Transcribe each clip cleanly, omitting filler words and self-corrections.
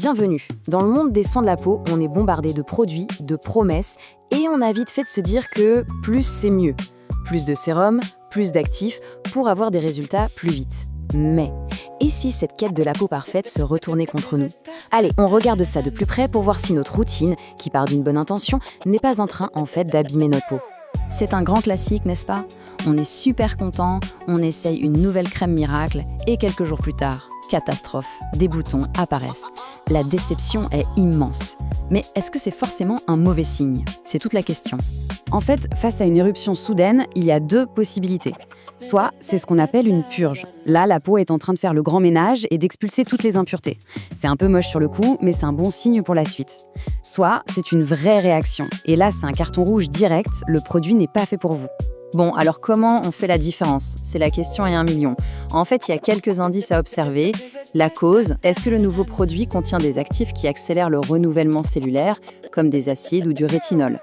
Bienvenue. Dans le monde des soins de la peau, on est bombardé de produits, de promesses, et on a vite fait de se dire que plus c'est mieux. Plus de sérum, plus d'actifs, pour avoir des résultats plus vite. Mais, et si cette quête de la peau parfaite se retournait contre nous? Allez, on regarde ça de plus près pour voir si notre routine, qui part d'une bonne intention, n'est pas en train en fait d'abîmer notre peau. C'est un grand classique, n'est-ce pas? On est super content, on essaye une nouvelle crème miracle, et quelques jours plus tard, catastrophe, des boutons apparaissent. La déception est immense. Mais est-ce que c'est forcément un mauvais signe? C'est toute la question. En fait, face à une éruption soudaine, il y a deux possibilités. Soit c'est ce qu'on appelle une purge. Là, la peau est en train de faire le grand ménage et d'expulser toutes les impuretés. C'est un peu moche sur le coup, mais c'est un bon signe pour la suite. Soit c'est une vraie réaction. Et là, c'est un carton rouge direct, le produit n'est pas fait pour vous. Bon, alors comment on fait la différence? C'est la question et 1 million. En fait, il y a quelques indices à observer. La cause, est-ce que le nouveau produit contient des actifs qui accélèrent le renouvellement cellulaire, comme des acides ou du rétinol?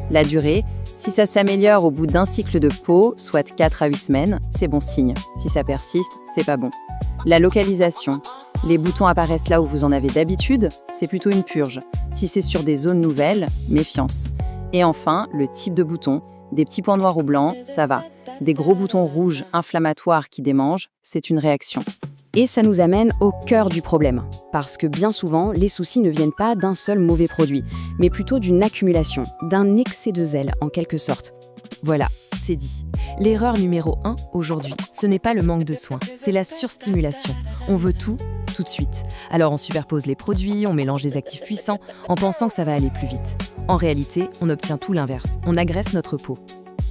La durée, si ça s'améliore au bout d'un cycle de peau, soit 4 à 8 semaines, c'est bon signe. Si ça persiste, c'est pas bon. La localisation, les boutons apparaissent là où vous en avez d'habitude, c'est plutôt une purge. Si c'est sur des zones nouvelles, méfiance. Et enfin, le type de bouton. Des petits points noirs ou blancs, ça va. Des gros boutons rouges inflammatoires qui démangent, c'est une réaction. Et ça nous amène au cœur du problème. Parce que bien souvent, les soucis ne viennent pas d'un seul mauvais produit, mais plutôt d'une accumulation, d'un excès de zèle en quelque sorte. Voilà, c'est dit. L'erreur numéro 1 aujourd'hui, ce n'est pas le manque de soins, c'est la surstimulation. On veut tout de suite. Alors on superpose les produits, on mélange des actifs puissants en pensant que ça va aller plus vite. En réalité, on obtient tout l'inverse. On agresse notre peau.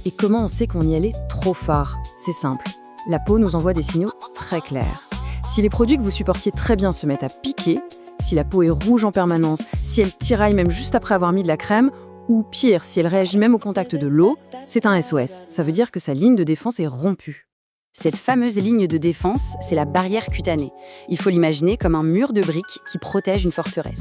Et comment on sait qu'on y allait trop fort? C'est simple. La peau nous envoie des signaux très clairs. Si les produits que vous supportiez très bien se mettent à piquer, si la peau est rouge en permanence, si elle tiraille même juste après avoir mis de la crème, ou pire, si elle réagit même au contact de l'eau, c'est un SOS. Ça veut dire que sa ligne de défense est rompue. Cette fameuse ligne de défense, c'est la barrière cutanée. Il faut l'imaginer comme un mur de briques qui protège une forteresse.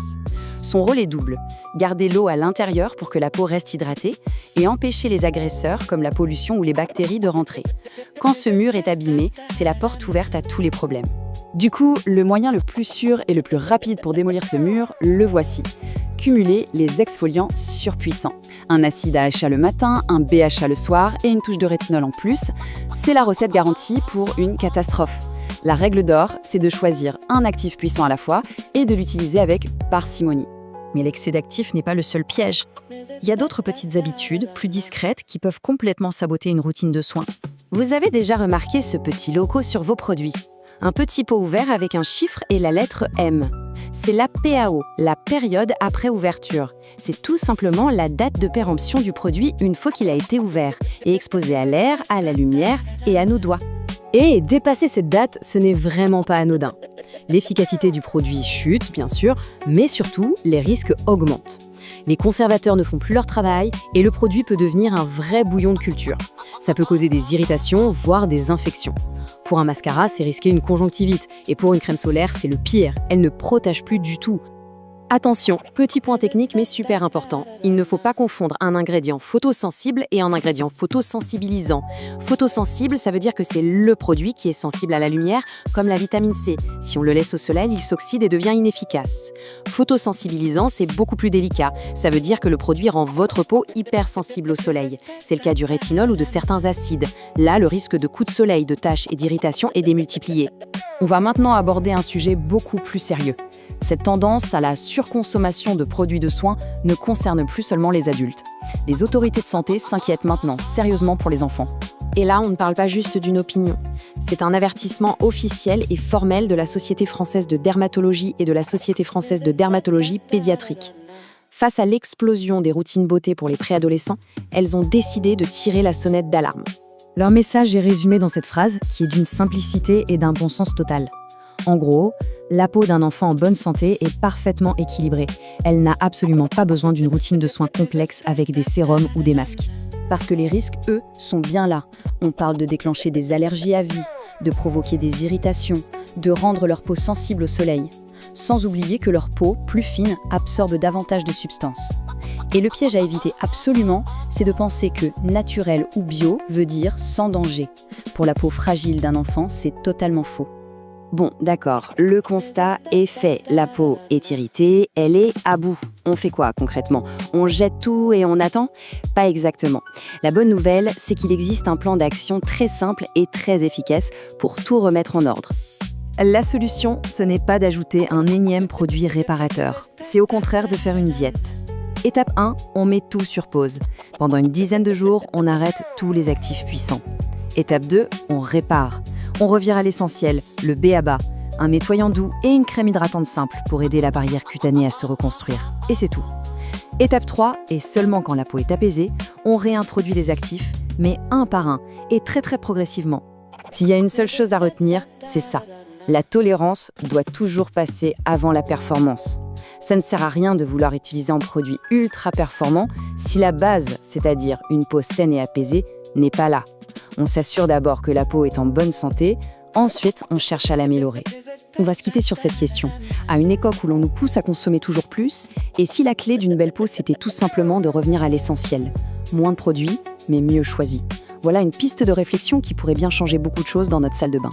Son rôle est double, garder l'eau à l'intérieur pour que la peau reste hydratée et empêcher les agresseurs comme la pollution ou les bactéries de rentrer. Quand ce mur est abîmé, c'est la porte ouverte à tous les problèmes. Du coup, le moyen le plus sûr et le plus rapide pour démolir ce mur, le voici. Cumuler les exfoliants surpuissants. Un acide AHA le matin, un BHA le soir et une touche de rétinol en plus, c'est la recette garantie pour une catastrophe. La règle d'or, c'est de choisir un actif puissant à la fois et de l'utiliser avec parcimonie. Mais l'excès d'actifs n'est pas le seul piège. Il y a d'autres petites habitudes, plus discrètes, qui peuvent complètement saboter une routine de soins. Vous avez déjà remarqué ce petit logo sur vos produits? Un petit pot ouvert avec un chiffre et la lettre M. C'est la PAO, la période après ouverture. C'est tout simplement la date de péremption du produit une fois qu'il a été ouvert et exposé à l'air, à la lumière et à nos doigts. Et dépasser cette date, ce n'est vraiment pas anodin. L'efficacité du produit chute, bien sûr, mais surtout, les risques augmentent. Les conservateurs ne font plus leur travail et le produit peut devenir un vrai bouillon de culture. Ça peut causer des irritations, voire des infections. Pour un mascara, c'est risquer une conjonctivite. Et pour une crème solaire, c'est le pire. Elle ne protège plus du tout. Attention, petit point technique mais super important. Il ne faut pas confondre un ingrédient photosensible et un ingrédient photosensibilisant. Photosensible, ça veut dire que c'est le produit qui est sensible à la lumière, comme la vitamine C. Si on le laisse au soleil, il s'oxyde et devient inefficace. Photosensibilisant, c'est beaucoup plus délicat. Ça veut dire que le produit rend votre peau hypersensible au soleil. C'est le cas du rétinol ou de certains acides. Là, le risque de coups de soleil, de taches et d'irritation est démultiplié. On va maintenant aborder un sujet beaucoup plus sérieux. Cette tendance à la surconsommation de produits de soins ne concerne plus seulement les adultes. Les autorités de santé s'inquiètent maintenant sérieusement pour les enfants. Et là, on ne parle pas juste d'une opinion. C'est un avertissement officiel et formel de la Société française de dermatologie et de la Société française de dermatologie pédiatrique. Face à l'explosion des routines beauté pour les préadolescents, elles ont décidé de tirer la sonnette d'alarme. Leur message est résumé dans cette phrase qui est d'une simplicité et d'un bon sens total. En gros, la peau d'un enfant en bonne santé est parfaitement équilibrée. Elle n'a absolument pas besoin d'une routine de soins complexe avec des sérums ou des masques. Parce que les risques, eux, sont bien là. On parle de déclencher des allergies à vie, de provoquer des irritations, de rendre leur peau sensible au soleil. Sans oublier que leur peau, plus fine, absorbe davantage de substances. Et le piège à éviter absolument, c'est de penser que naturel ou bio veut dire sans danger. Pour la peau fragile d'un enfant, c'est totalement faux. Bon, d'accord, le constat est fait. La peau est irritée, elle est à bout. On fait quoi concrètement? On jette tout et on attend? Pas exactement. La bonne nouvelle, c'est qu'il existe un plan d'action très simple et très efficace pour tout remettre en ordre. La solution, ce n'est pas d'ajouter un énième produit réparateur. C'est au contraire de faire une diète. Étape 1, on met tout sur pause. Pendant une dizaine de jours, on arrête tous les actifs puissants. Étape 2, on répare. On revient à l'essentiel, le b.a.-ba, un nettoyant doux et une crème hydratante simple pour aider la barrière cutanée à se reconstruire. Et c'est tout. Étape 3, et seulement quand la peau est apaisée, on réintroduit les actifs, mais un par un, et très progressivement. S'il y a une seule chose à retenir, c'est ça. La tolérance doit toujours passer avant la performance. Ça ne sert à rien de vouloir utiliser un produit ultra performant si la base, c'est-à-dire une peau saine et apaisée, n'est pas là. On s'assure d'abord que la peau est en bonne santé, ensuite on cherche à l'améliorer. On va se quitter sur cette question. À une époque où l'on nous pousse à consommer toujours plus, et si la clé d'une belle peau c'était tout simplement de revenir à l'essentiel? Moins de produits, mais mieux choisis. Voilà une piste de réflexion qui pourrait bien changer beaucoup de choses dans notre salle de bain.